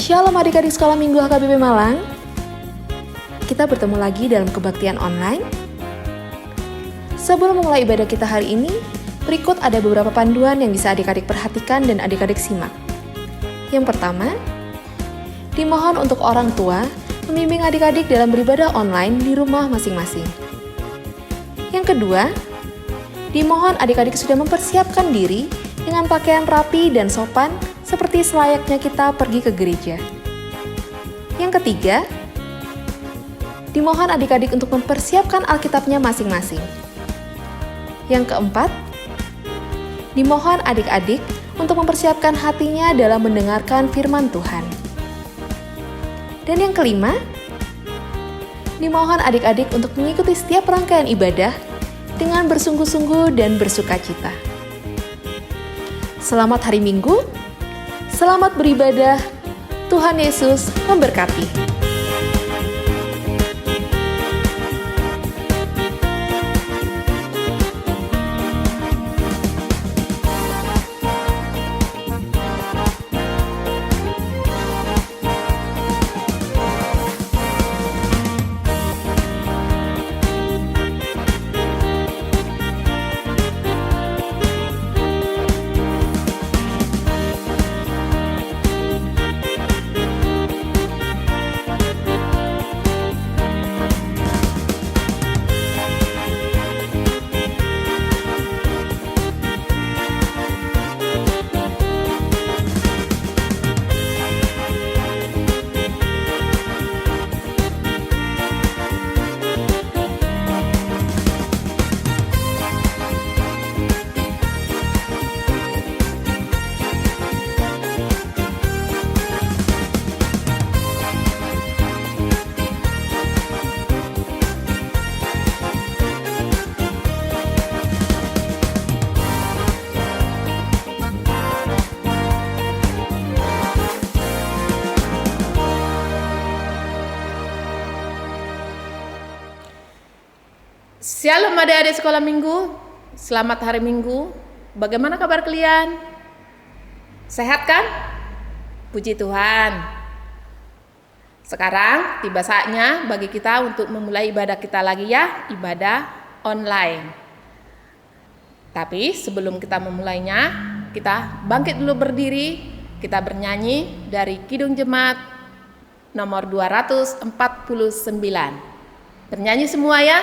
Shalom adik-adik sekolah minggu HKBP Malang. Kita bertemu lagi dalam kebaktian online. Sebelum memulai ibadah kita hari ini, berikut ada beberapa panduan yang bisa adik-adik perhatikan dan adik-adik simak. Yang pertama, dimohon untuk orang tua membimbing adik-adik dalam beribadah online di rumah masing-masing. Yang kedua, dimohon adik-adik sudah mempersiapkan diri dengan pakaian rapi dan sopan seperti selayaknya kita pergi ke gereja. Yang ketiga, dimohon adik-adik untuk mempersiapkan Alkitabnya masing-masing. Yang keempat, dimohon adik-adik untuk mempersiapkan hatinya dalam mendengarkan firman Tuhan. Dan yang kelima, dimohon adik-adik untuk mengikuti setiap rangkaian ibadah dengan bersungguh-sungguh dan bersukacita. Selamat hari Minggu, selamat beribadah, Tuhan Yesus memberkati. Shalom adik-adik sekolah minggu, selamat hari Minggu. Bagaimana kabar kalian? Sehat kan? Puji Tuhan. Sekarang tiba saatnya bagi kita untuk memulai ibadah kita lagi ya, ibadah online. Tapi sebelum kita memulainya, kita bangkit dulu berdiri, kita bernyanyi dari Kidung Jemaat nomor 249. Bernyanyi semua ya.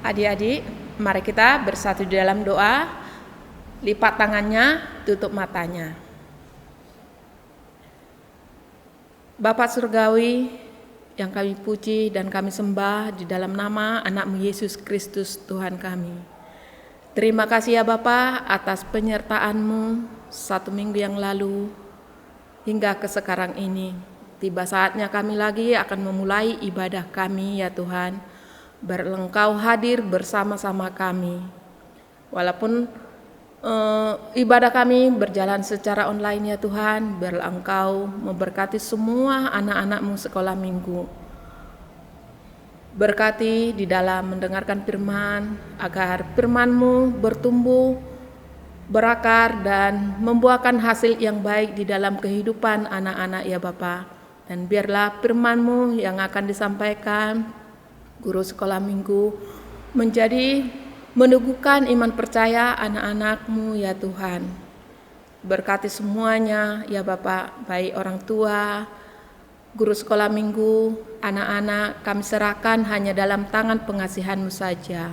Adik-adik, mari kita bersatu di dalam doa, lipat tangannya, tutup matanya. Bapa Surgawi yang kami puji dan kami sembah di dalam nama anak-Mu Yesus Kristus Tuhan kami. Terima kasih ya Bapa atas penyertaan-Mu 1 minggu yang lalu hingga ke sekarang ini. tiba saatnya kami lagi akan memulai ibadah kami ya Tuhan. Biarlah Engkau hadir bersama-sama kami. Walaupun ibadah kami berjalan secara online ya Tuhan, biarlah Engkau memberkati semua anak-anak-Mu sekolah minggu. Berkati di dalam mendengarkan firman, agar firman-Mu bertumbuh, berakar dan membuahkan hasil yang baik di dalam kehidupan anak-anak ya Bapa. Dan biarlah firman-Mu yang akan disampaikan guru sekolah minggu menjadi meneguhkan iman percaya anak-anak-Mu ya Tuhan. Berkati semuanya ya Bapa, baik orang tua, guru sekolah minggu, anak-anak, kami serahkan hanya dalam tangan pengasihan-Mu saja.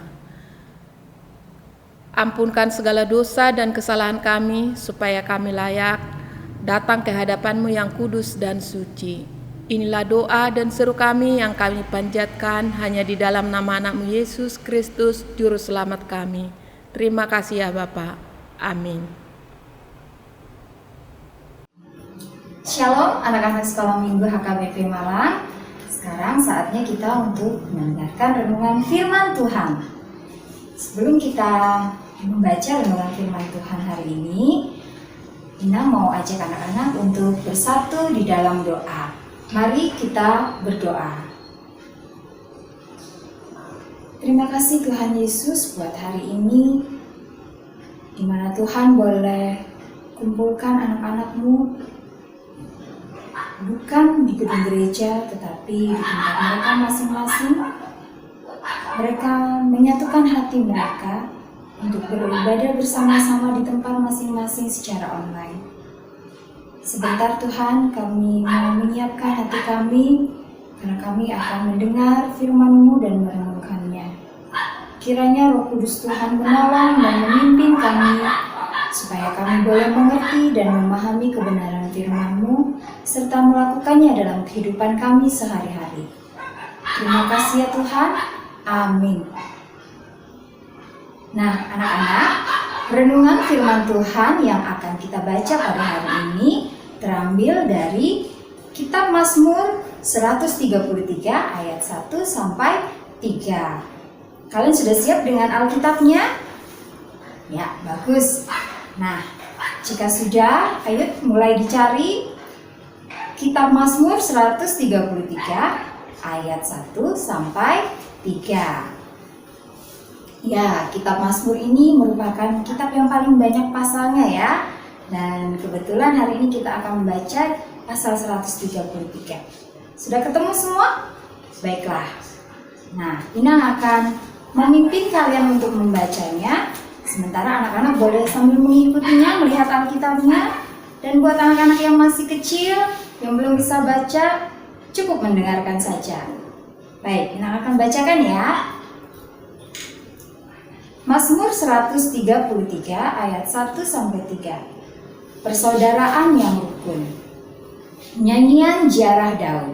Ampunkan segala dosa dan kesalahan kami, supaya kami layak datang ke hadapan-Mu yang kudus dan suci. Inilah doa dan seru kami yang kami panjatkan hanya di dalam nama anak-Mu Yesus Kristus, Juru Selamat kami. Terima kasih ya Bapa. Amin. Shalom anak-anak sekolah minggu HKBP Malang. Sekarang saatnya kita untuk mendengarkan renungan firman Tuhan. Sebelum kita membaca renungan firman Tuhan hari ini, Ina mau ajak anak-anak untuk bersatu di dalam doa. Mari kita berdoa. Terima kasih Tuhan Yesus buat hari ini, di mana Tuhan boleh kumpulkan anak-anak-Mu bukan di gedung gereja, tetapi di tempat mereka masing-masing. Mereka menyatukan hati mereka untuk beribadah bersama-sama di tempat masing-masing secara online. Sebentar Tuhan, kami mau menyiapkan hati kami, karena kami akan mendengar firman-Mu dan merenungkannya. Kiranya Roh Kudus Tuhan menolong dan memimpin kami, supaya kami boleh mengerti dan memahami kebenaran firman-Mu, serta melakukannya dalam kehidupan kami sehari-hari. Terima kasih ya Tuhan. Amin. Nah, anak-anak, renungan firman Tuhan yang akan kita baca pada hari ini terambil dari Kitab Mazmur 133 ayat 1 sampai 3. Kalian sudah siap dengan Alkitabnya? Ya, bagus. Nah, jika sudah, ayo mulai dicari Kitab Mazmur 133 ayat 1 sampai 3. Ya, Kitab Mazmur ini merupakan kitab yang paling banyak pasalnya ya. Dan kebetulan hari ini kita akan membaca pasal 133. Sudah ketemu semua? Baiklah. Nah, Ina akan memimpin kalian untuk membacanya. Sementara anak-anak boleh sambil mengikutinya, melihat Alkitabnya. Dan buat anak-anak yang masih kecil, yang belum bisa baca, cukup mendengarkan saja. Baik, Ina akan bacakan ya. Mazmur 133 ayat 1 sampai 3. Persaudaraan yang rukun. Nyanyian Ziarah Daud.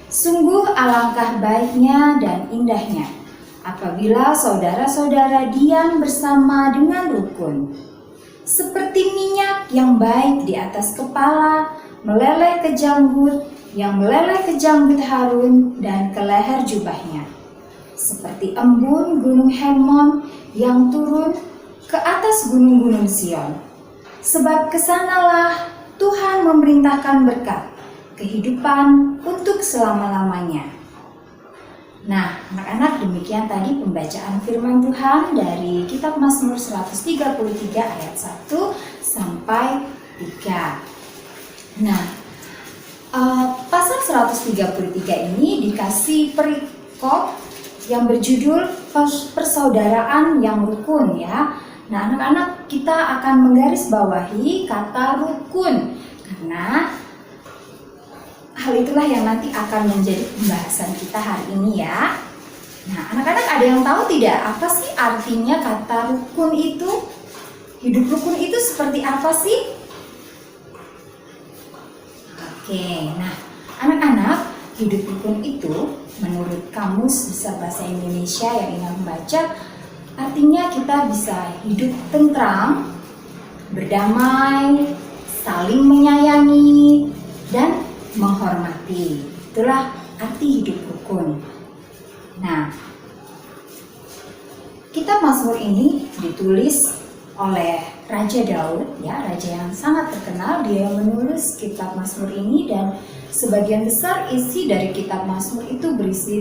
Sungguh alangkah baiknya dan indahnya apabila saudara-saudara diam bersama dengan rukun. Seperti minyak yang baik di atas kepala, meleleh ke janggut, yang meleleh ke janggut Harun dan ke leher jubahnya. Seperti embun gunung Hermon yang turun ke atas gunung-gunung Sion. Sebab kesanalah Tuhan memerintahkan berkat, kehidupan untuk selama-lamanya. Nah, anak-anak, demikian tadi pembacaan firman Tuhan dari Kitab Mazmur 133 ayat 1 sampai 3. Nah, pasal 133 ini dikasih perikop yang berjudul persaudaraan yang rukun ya. Nah, anak-anak, kita akan menggarisbawahi kata rukun karena hal itulah yang nanti akan menjadi pembahasan kita hari ini ya. Nah, anak-anak, ada yang tahu tidak apa sih artinya kata rukun itu? Hidup rukun itu seperti apa sih? Oke, nah anak-anak, hidup rukun itu menurut Kamus Besar Bahasa Indonesia yang ingin membaca, artinya kita bisa hidup tentram, berdamai, saling menyayangi, dan menghormati. Itulah arti hidup rukun. Nah, kitab Mazmur ini ditulis oleh Raja Daud, ya, raja yang sangat terkenal. Dia yang menulis kitab Mazmur ini, dan sebagian besar isi dari kitab Mazmur itu berisi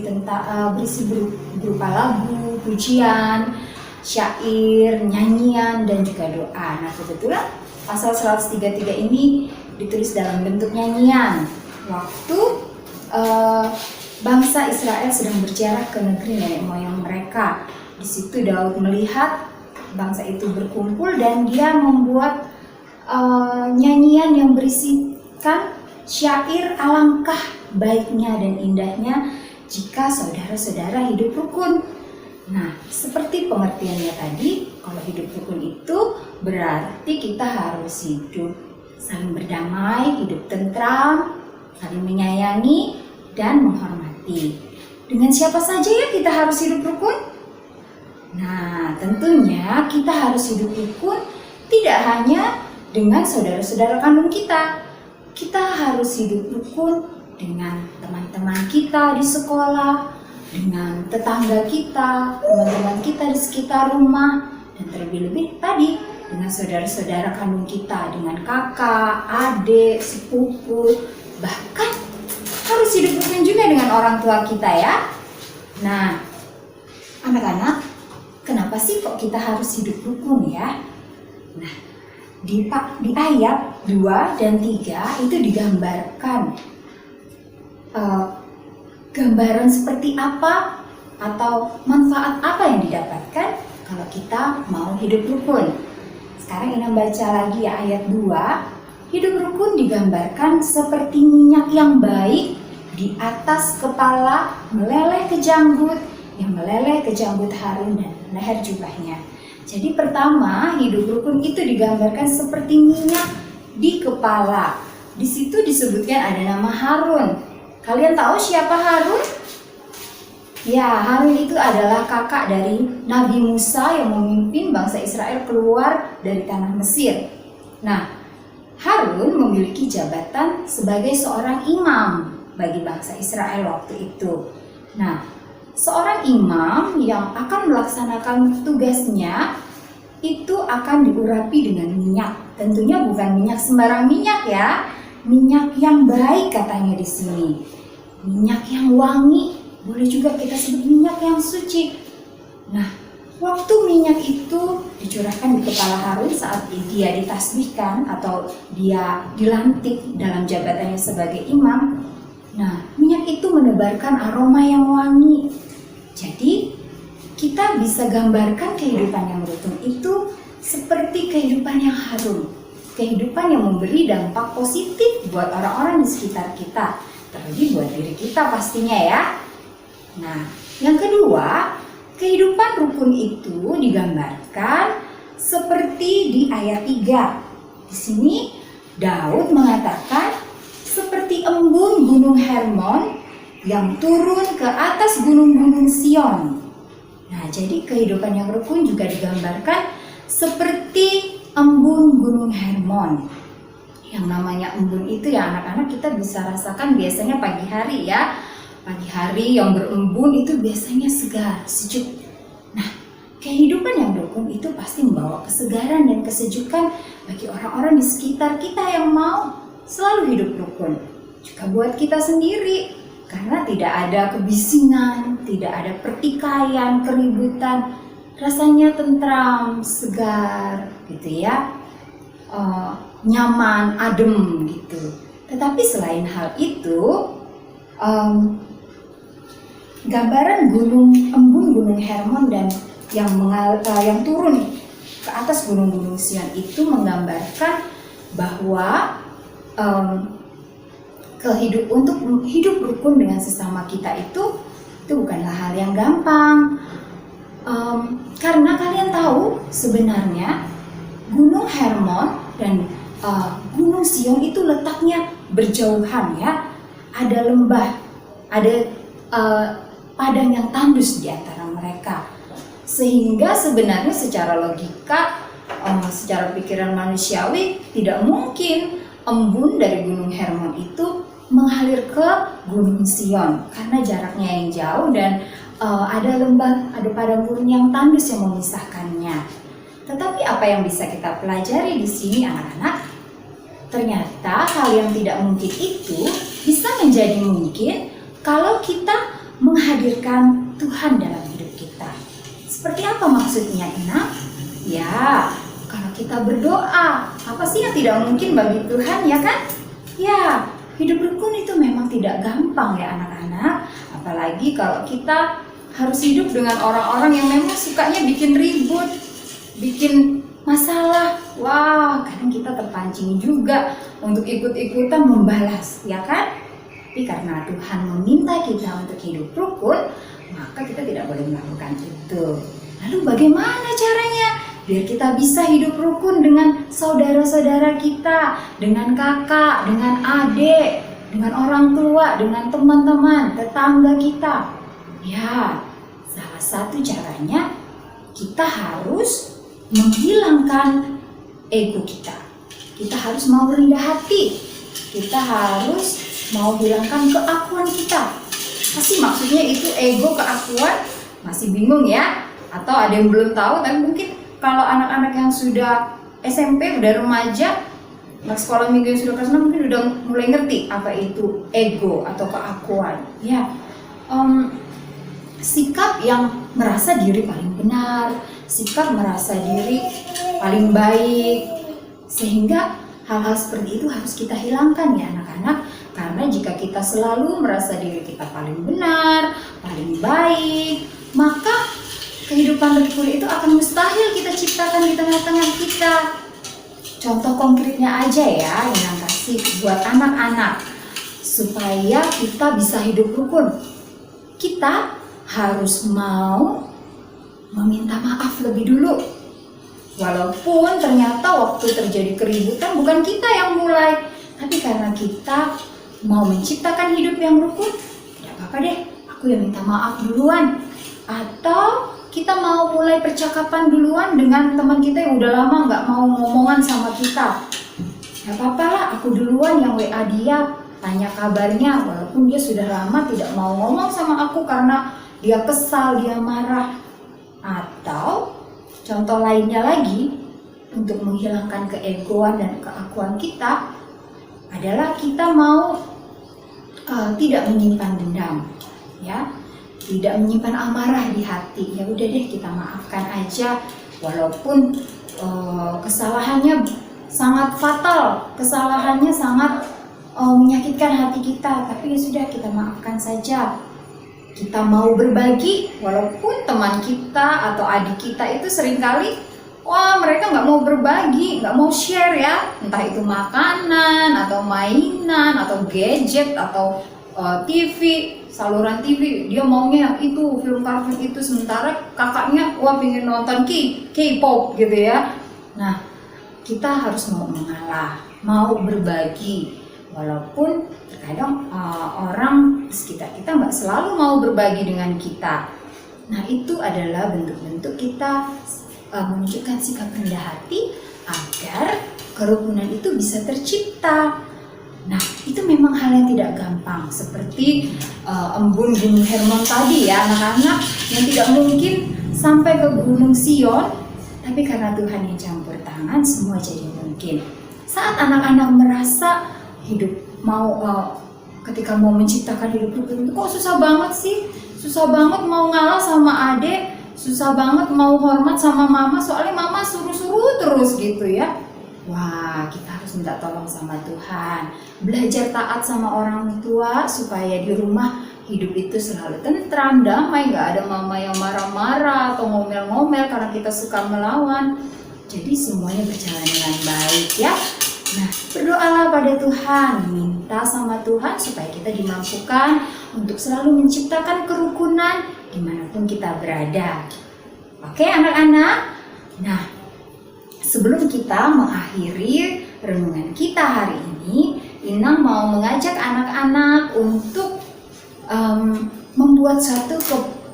berupa lagu, pujian, syair, nyanyian, dan juga doa. Nah, kebetulan pasal 133 ini ditulis dalam bentuk nyanyian waktu bangsa Israel sedang berziarah ke negeri nenek moyang mereka. Di situ Daud melihat bangsa itu berkumpul dan dia membuat nyanyian yang berisikan syair alangkah baiknya dan indahnya jika saudara-saudara hidup rukun. Nah, seperti pengertiannya tadi, kalau hidup rukun itu berarti kita harus hidup saling berdamai, hidup tentram, saling menyayangi, dan menghormati. Dengan siapa saja ya kita harus hidup rukun? Nah, tentunya kita harus hidup rukun tidak hanya dengan saudara-saudara kandung kita. Kita harus hidup rukun dengan teman-teman kita di sekolah, dengan tetangga kita, teman-teman kita di sekitar rumah, dan terlebih-lebih tadi dengan saudara-saudara kandung kita, dengan kakak, adik, sepupu, bahkan harus hidup rukun juga dengan orang tua kita ya. Nah, anak-anak, kenapa sih kok kita harus hidup rukun ya? Nah, di ayat 2 dan 3 itu digambarkan gambaran seperti apa atau manfaat apa yang didapatkan kalau kita mau hidup rukun. Sekarang Ina baca lagi ya ayat 2. Hidup rukun digambarkan seperti minyak yang baik di atas kepala meleleh ke janggut, yang meleleh ke janggut Harun dan leher jubahnya. Jadi pertama, hidup rukun itu digambarkan seperti minyak di kepala. Di situ disebutkan ada nama Harun. Kalian tahu siapa Harun? Ya, Harun itu adalah kakak dari Nabi Musa yang memimpin bangsa Israel keluar dari tanah Mesir. Nah, Harun memiliki jabatan sebagai seorang imam bagi bangsa Israel waktu itu. Nah, seorang imam yang akan melaksanakan tugasnya itu akan diurapi dengan minyak. Tentunya bukan minyak sembarang minyak ya. Minyak yang baik katanya di sini. Minyak yang wangi, boleh juga kita sebut minyak yang suci. Nah, waktu minyak itu dicurahkan di kepala Harun saat dia ditasbihkan atau dia dilantik dalam jabatannya sebagai imam. Nah, minyak itu menebarkan aroma yang wangi. Jadi, kita bisa gambarkan kehidupan yang rukun itu seperti kehidupan yang harum. Kehidupan yang memberi dampak positif buat orang-orang di sekitar kita. Terlebih buat diri kita pastinya ya. Nah, yang kedua, kehidupan rukun itu digambarkan seperti di ayat 3. Di sini Daud mengatakan seperti embun gunung Hermon yang turun ke atas gunung-gunung Sion. Nah, jadi kehidupan yang rukun juga digambarkan seperti embun gunung Hermon. Yang namanya embun itu ya anak-anak kita bisa rasakan biasanya pagi hari ya. Pagi hari yang berembun itu biasanya segar, sejuk. Nah, kehidupan yang rukun itu pasti membawa kesegaran dan kesejukan bagi orang-orang di sekitar kita yang mau selalu hidup rukun. Juga buat kita sendiri. Karena tidak ada kebisingan, tidak ada pertikaian, keributan, rasanya tentram, segar, gitu ya, nyaman, adem, gitu. Tetapi selain hal itu, gambaran embun gunung Hermon dan yang turun ke atas gunung-gunung Sion itu menggambarkan bahwa untuk hidup rukun dengan sesama kita itu bukanlah hal yang gampang. Karena kalian tahu sebenarnya Gunung Hermon dan Gunung Sion itu letaknya berjauhan ya. Ada lembah, ada padang yang tandus di antara mereka. Sehingga sebenarnya secara logika, secara pikiran manusiawi tidak mungkin embun dari Gunung Hermon itu mengalir ke Gunung Sion karena jaraknya yang jauh dan ada lembah, ada padang gurun yang tandus yang memisahkannya. Tetapi apa yang bisa kita pelajari di sini anak-anak? Ternyata hal yang tidak mungkin itu bisa menjadi mungkin kalau kita menghadirkan Tuhan dalam hidup kita. Seperti apa maksudnya, Ina? Ya, kalau kita berdoa, apa sih yang tidak mungkin bagi Tuhan, ya kan? Ya, hidup rukun itu memang tidak gampang ya anak-anak. Apalagi kalau kita harus hidup dengan orang-orang yang memang sukanya bikin ribut, bikin masalah. Wah, kadang kita terpancing juga untuk ikut-ikutan membalas, ya kan? Tapi karena Tuhan meminta kita untuk hidup rukun, maka kita tidak boleh melakukan itu. Lalu bagaimana caranya? Biar kita bisa hidup rukun dengan saudara-saudara kita, dengan kakak, dengan adik, dengan orang tua, dengan teman-teman, tetangga kita. Ya, salah satu caranya kita harus menghilangkan ego kita. Kita harus mau rendah hati. Kita harus mau hilangkan keakuan kita. Pasti maksudnya itu ego, keakuan, masih bingung ya? Atau ada yang belum tahu, tapi mungkin kalau anak-anak yang sudah SMP, udah remaja, anak sekolah minggu yang sudah kelas 6 mungkin udah mulai ngerti apa itu ego atau keakuan. Ya, sikap yang merasa diri paling benar, sikap merasa diri paling baik, sehingga hal-hal seperti itu harus kita hilangkan ya anak-anak. Karena jika kita selalu merasa diri kita paling benar, paling baik, maka kehidupan rukun itu akan mustahil kita ciptakan di tengah-tengah kita. Contoh konkretnya aja ya yang kasih buat anak-anak supaya kita bisa hidup rukun. Kita harus mau meminta maaf lebih dulu. Walaupun ternyata waktu terjadi keributan bukan kita yang mulai, tapi karena kita mau menciptakan hidup yang rukun, tidak apa-apa deh, aku yang minta maaf duluan. Atau kita mau mulai percakapan duluan dengan teman kita yang udah lama nggak mau ngomongan sama kita. Gak apa-apa lah, aku duluan yang WA dia, tanya kabarnya, walaupun dia sudah lama tidak mau ngomong sama aku karena dia kesal, dia marah. Atau contoh lainnya lagi, untuk menghilangkan keegoan dan keakuan kita adalah kita mau tidak menyimpan dendam, ya, tidak menyimpan amarah di hati. Ya udah deh, kita maafkan aja, walaupun kesalahannya sangat fatal, kesalahannya sangat menyakitkan hati kita, tapi ya sudah, kita maafkan saja. Kita mau berbagi, walaupun teman kita atau adik kita itu seringkali mereka nggak mau berbagi, nggak mau share ya, entah itu makanan atau mainan atau gadget atau TV, saluran TV, dia maunya yang itu, film kartun itu, sementara kakaknya pengen nonton K-pop gitu ya. Nah, kita harus mau mengalah, mau berbagi, walaupun terkadang orang sekitar kita nggak selalu mau berbagi dengan kita. Nah, itu adalah bentuk-bentuk kita menunjukkan sikap rendah hati agar kerukunan itu bisa tercipta. Nah, itu memang hal yang tidak gampang, seperti embun Gunung Hermon tadi ya anak-anak, yang tidak mungkin sampai ke Gunung Sion, tapi karena Tuhan yang campur tangan, semua jadi mungkin. Saat anak-anak merasa hidup ketika mau menciptakan hidup rukun itu kok susah banget sih, susah banget mau ngalah sama adik, susah banget mau hormat sama mama, soalnya mama suruh-suruh terus gitu ya. Wah, kita harus minta tolong sama Tuhan, belajar taat sama orang tua supaya di rumah hidup itu selalu tentram, damai, gak ada mama yang marah-marah atau ngomel-ngomel karena kita suka melawan. Jadi semuanya berjalan dengan baik ya. Nah, berdoalah pada Tuhan, minta sama Tuhan supaya kita dimampukan untuk selalu menciptakan kerukunan dimanapun kita berada. Oke anak-anak? Nah, sebelum kita mengakhiri renungan kita hari ini, Inang mau mengajak anak-anak untuk membuat satu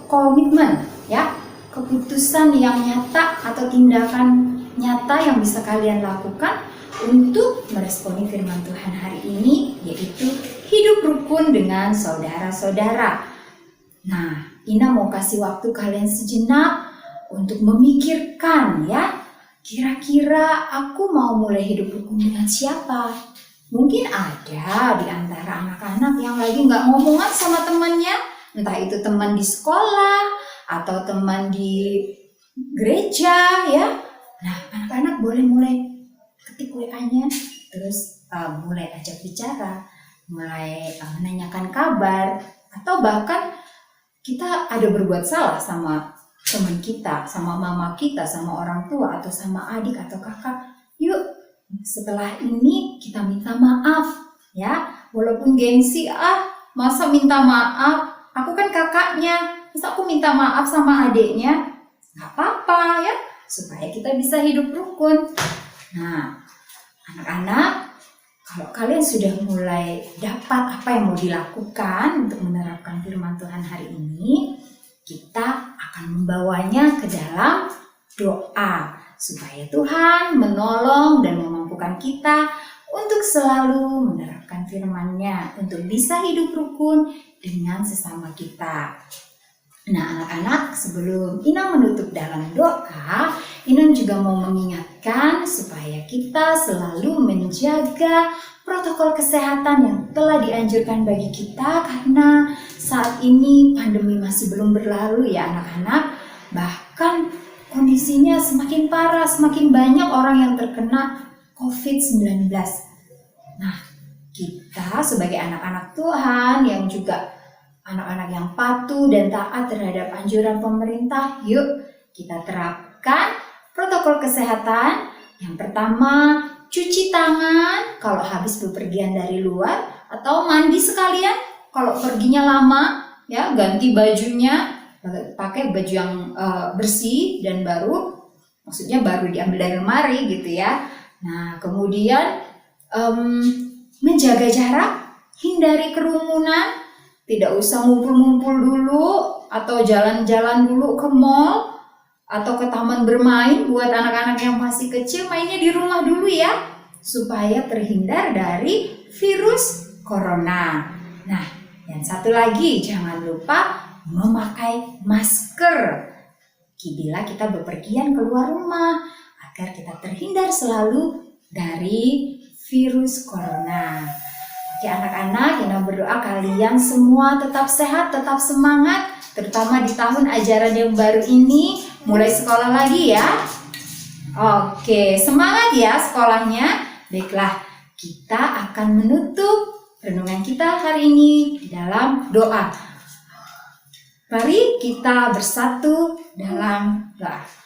komitmen, ya, keputusan yang nyata atau tindakan nyata yang bisa kalian lakukan untuk meresponi firman Tuhan hari ini, yaitu hidup rukun dengan saudara-saudara. Nah, Ina mau kasih waktu kalian sejenak untuk memikirkan ya, kira-kira aku mau mulai hidup rukun dengan siapa? Mungkin ada di antara anak-anak yang lagi nggak ngomongan sama temannya, entah itu teman di sekolah atau teman di gereja ya. Nah, anak-anak boleh mulai ketik WA-nya, terus mulai ajak bicara, mulai menanyakan kabar, atau bahkan kita ada berbuat salah sama teman kita, sama mama kita, sama orang tua, atau sama adik atau kakak. Yuk, setelah ini kita minta maaf ya, walaupun gengsi, masa minta maaf, aku kan kakaknya, masa aku minta maaf sama adiknya, nggak apa-apa ya, supaya kita bisa hidup rukun. Nah, anak-anak, kalau kalian sudah mulai dapat apa yang mau dilakukan untuk menerapkan firman Tuhan hari ini, kita akan membawanya ke dalam doa supaya Tuhan menolong dan memampukan kita untuk selalu menerapkan firman-Nya, untuk bisa hidup rukun dengan sesama kita. Nah, anak-anak, sebelum Ina menutup dalam doa, Ina juga mau mengingatkan supaya kita selalu menjaga protokol kesehatan yang telah dianjurkan bagi kita, karena saat ini pandemi masih belum berlalu ya anak-anak. Bahkan kondisinya semakin parah, semakin banyak orang yang terkena COVID-19. Nah, kita sebagai anak-anak Tuhan yang juga anak-anak yang patuh dan taat terhadap anjuran pemerintah, yuk kita terapkan protokol kesehatan. Yang pertama, cuci tangan kalau habis bepergian dari luar, atau mandi sekalian kalau perginya lama, ya, ganti bajunya, pakai baju yang bersih dan baru, maksudnya baru diambil dari lemari gitu ya. Nah, kemudian menjaga jarak, hindari kerumunan. Tidak usah ngumpul-ngumpul dulu atau jalan-jalan dulu ke mall atau ke taman bermain. Buat anak-anak yang masih kecil, mainnya di rumah dulu ya, supaya terhindar dari virus corona. Nah, yang satu lagi, jangan lupa memakai masker bila kita bepergian keluar rumah, agar kita terhindar selalu dari virus corona. Oke anak-anak, Ina berdoa kalian semua tetap sehat, tetap semangat, terutama di tahun ajaran yang baru ini, mulai sekolah lagi ya. Oke, semangat ya sekolahnya. Baiklah, kita akan menutup renungan kita hari ini di dalam doa. Mari kita bersatu dalam doa.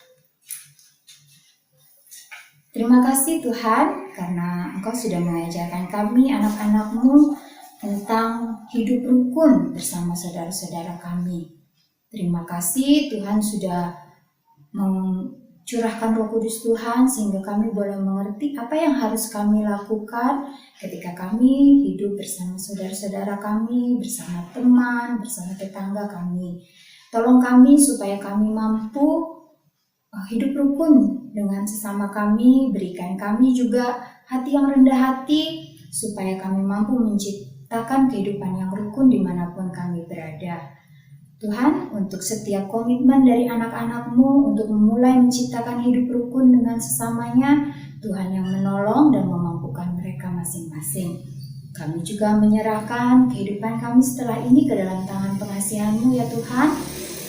Terima kasih Tuhan, karena Engkau sudah mengajarkan kami anak-anak-Mu tentang hidup rukun bersama saudara-saudara kami. Terima kasih Tuhan sudah mencurahkan Roh Kudus Tuhan, sehingga kami boleh mengerti apa yang harus kami lakukan ketika kami hidup bersama saudara-saudara kami, bersama teman, bersama tetangga kami. Tolong kami supaya kami mampu hidup rukun dengan sesama kami. Berikan kami juga hati yang rendah hati, supaya kami mampu menciptakan kehidupan yang rukun dimanapun kami berada. Tuhan, untuk setiap komitmen dari anak-anak-Mu untuk memulai menciptakan hidup rukun dengan sesamanya, Tuhan yang menolong dan memampukan mereka masing-masing. Kami juga menyerahkan kehidupan kami setelah ini ke dalam tangan pengasihan-Mu ya Tuhan.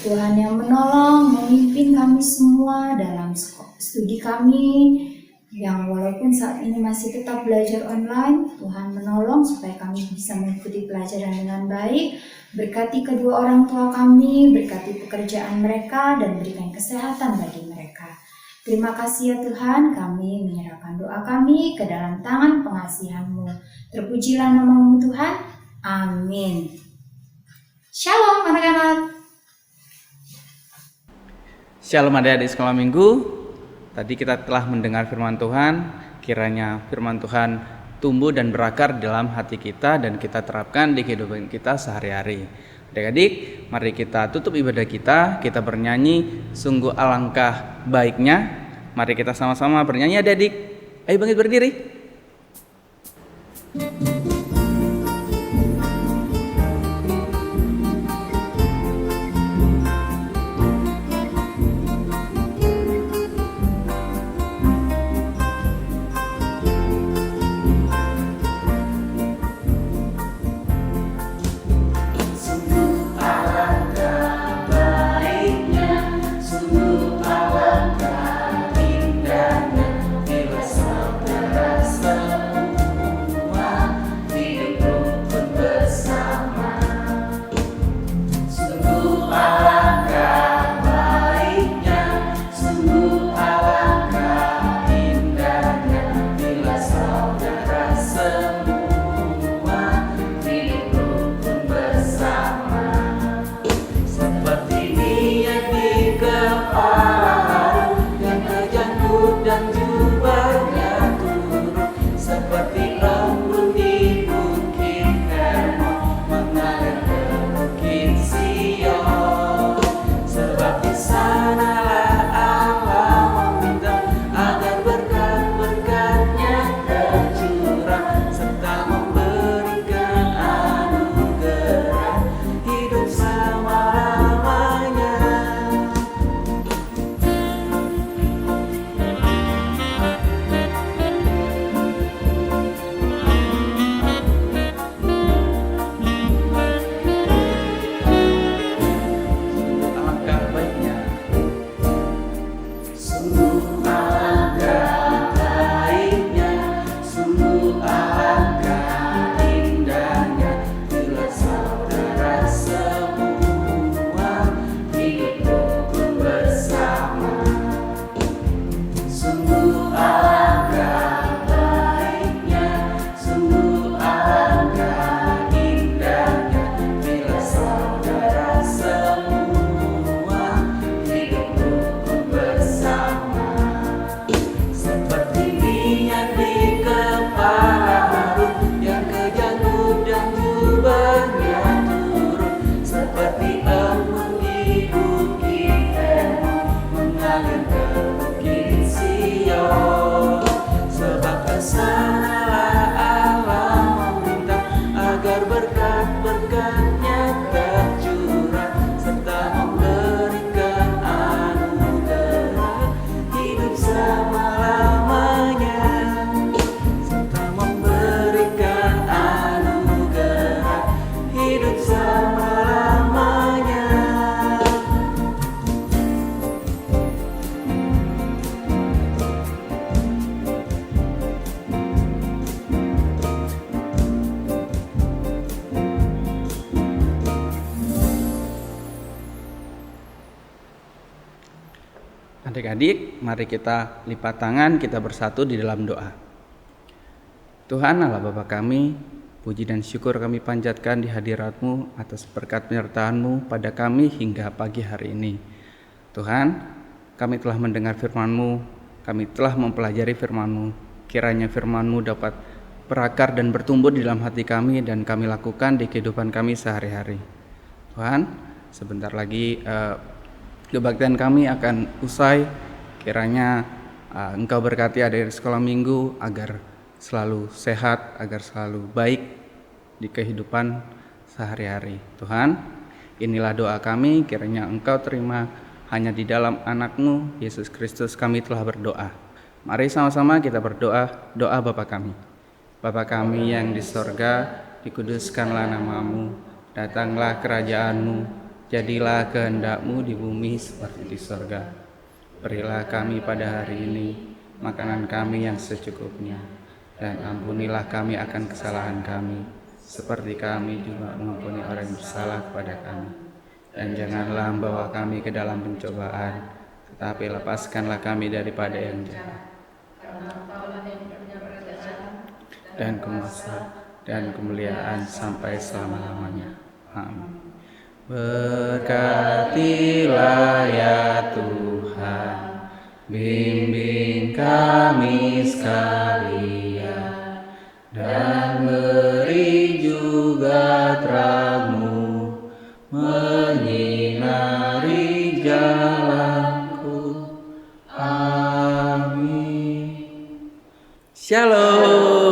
Tuhan yang menolong, memimpin kami semua dalam studi kami, yang walaupun saat ini masih tetap belajar online. Tuhan menolong supaya kami bisa mengikuti pelajaran dengan baik. Berkati kedua orang tua kami, berkati pekerjaan mereka, dan berikan kesehatan bagi mereka. Terima kasih ya Tuhan, kami menyerahkan doa kami ke dalam tangan pengasihan-Mu. Terpujilah nama-Mu Tuhan. Amin. Shalom anak-anak. Shalom adik-adik sekolah minggu. Tadi kita telah mendengar firman Tuhan. Kiranya firman Tuhan tumbuh dan berakar dalam hati kita dan kita terapkan di kehidupan kita sehari-hari. Adik-adik, mari kita tutup ibadah kita. Kita bernyanyi sungguh alangkah baiknya. Mari kita sama-sama bernyanyi adik-adik. Ayo bangkit berdiri. adik-adik, mari kita lipat tangan, kita bersatu di dalam doa. Tuhan Allah Bapa kami, puji dan syukur kami panjatkan di hadirat-Mu atas berkat penyertaan-Mu pada kami hingga pagi hari ini. Tuhan, kami telah mendengar firman-Mu, kami telah mempelajari firman-Mu. Kiranya firman-Mu dapat berakar dan bertumbuh di dalam hati kami dan kami lakukan di kehidupan kami sehari-hari. Tuhan, sebentar lagi kebaktian kami akan usai. Kiranya Engkau berkati adik sekolah minggu agar selalu sehat, agar selalu baik di kehidupan sehari-hari. Tuhan, inilah doa kami, kiranya Engkau terima hanya di dalam anak-Mu Yesus Kristus kami telah berdoa. Mari sama-sama kita berdoa, doa Bapa kami. Bapa kami yang di sorga, dikuduskanlah nama-Mu, datanglah kerajaan-Mu, jadilah kehendak-Mu di bumi seperti di sorga. Berilah kami pada hari ini makanan kami yang secukupnya, dan ampunilah kami akan kesalahan kami, seperti kami juga mengampuni orang yang bersalah kepada kami. Dan janganlah membawa kami ke dalam pencobaan, tetapi lepaskanlah kami daripada yang jahat. Dan kuasa dan kemuliaan sampai selama-lamanya. Amin. Berkatilah ya Tuhan, bimbing kami sekalian, dan beri juga terang-Mu menyinari jalanku. Amin. Shalom.